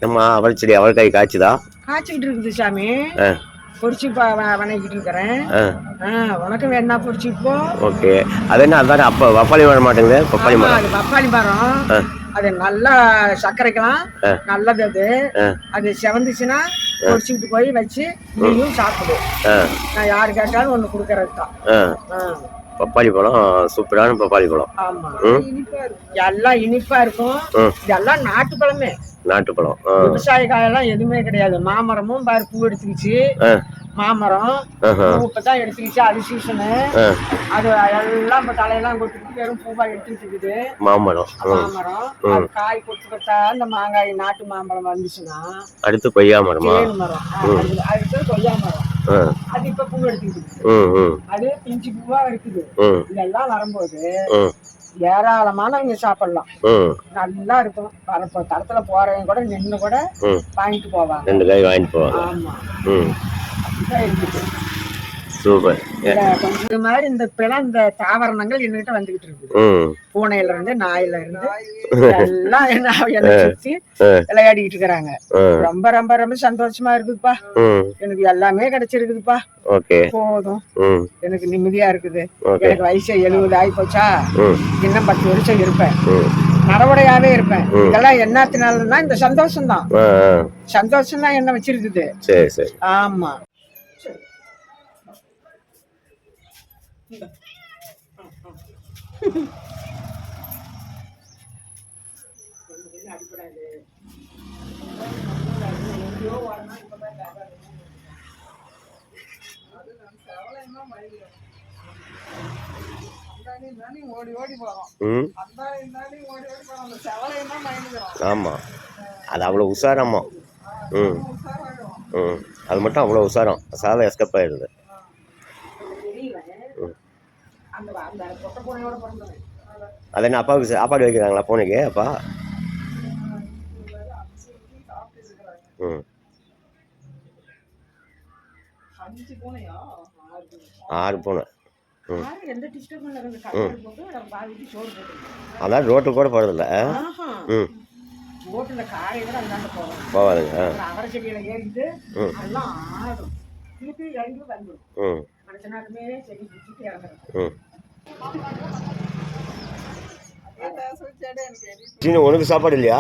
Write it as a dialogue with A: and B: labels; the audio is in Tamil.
A: ஏம்மா அவள் செடி அவரைக்காய் காய்ச்சுதா?
B: காய்ச்சிக்கிட்டு இருக்குது சாமி. பொரிச்சு வணங்கிட்டு இருக்கிறேன். உனக்கு வேணா பொரிச்சு இப்போ.
A: ஓகே. அது என்ன அதானே அப்போ பப்பாளி வர மாட்டேங்குது? பப்பாளி மரம்.
B: அது பப்பாளி மரம். அது நல்லா சர்க்கரைக்கலாம் நல்லது. அது செவந்துச்சுன்னா பொரிச்சுக்கிட்டு போய் வச்சு நீயும் சாப்பிடு. நான் யாரு கேட்டாலும் ஒன்று கொடுக்கறது தான்.
A: பப்பாளி பழம் சூப்பரான பப்பாளி பழம்.
B: ஆமா, எல்லாம் இனிப்பா இருக்கும். இதெல்லாம் நாட்டு பழமே.
A: நாட்டுப்பழம்.
B: விவசாய காயெல்லாம் எதுவுமே கிடையாது. மாமரமும் பாரு பூ எடுத்துக்கிச்சு. மாமரம் இப்பதான் எடுத்துக்கிச்சு. அது சீசனு. அது எல்லாம் இப்ப தலையெல்லாம் கொட்டுக்கிட்டு வெறும் பூவா எடுத்துக்கிட்டு இருக்குது. மாமரம் அது காய் கொத்து கொத்தா இந்த மாங்காய் நாட்டு மாம்பழம் வந்துச்சுன்னா
A: அடுத்து கொய்யா மரம்.
B: தேன் மரம். அடுத்து கொய்யா மரம். அது இப்ப பூ எடுத்துக்கிட்டு அது பிஞ்சு பூவா இருக்குது. இதெல்லாம் வரும்போது ஏராளமானவங்க சாப்பிடலாம். நல்லா இருக்கும். தடத்துல போறவங்க கூட நின்று கூட வாங்கிட்டு போவாங்க.
A: 2 காய் வாங்கிட்டு போவாங்க.
B: ஆமா,
A: சூப்பர்.
B: கொஞ்சம் மாதிரி இந்த இந்த தாவரணங்கள் என்கிட்ட வந்துகிட்டு இருக்கு. பூனையில இருந்து நாயில இருந்து எல்லாம் என்ன சுத்தி விளையாடிட்டு இருக்கிறாங்க. ரொம்ப ரொம்ப ரொம்ப சந்தோஷமா இருக்குதுப்பா. எனக்கு எல்லாமே கிடைச்சிருக்குதுப்பா. போதும், எனக்கு நிம்மதியா இருக்குது. எனக்கு வயசு 70 ஆகி போச்சா. இன்னும் 10 வருஷம் இருப்பேன். நடவடையாவே இருப்பேன். இதெல்லாம் என்னத்தினாலன்னா இந்த சந்தோஷம் தான். சந்தோஷம் தான் என்ன வச்சிருக்குது. ஆமா.
A: ஆமா, அது அவ்வளோ உஷாரம்மா. அது மட்டும் அவ்வளோ உஷாரம். சாலை எஸ்கேப் ஆயிடுது. அது என்ன அப்பாவுக்கு சாப்பாடு வைக்கிறாங்களா பூனைக்கு? அப்பா 6 பூனை. அதான் ரோட்டு கூட போறதில்ல. போவாதுங்க. உனக்கு சாப்பாடு இல்லையா?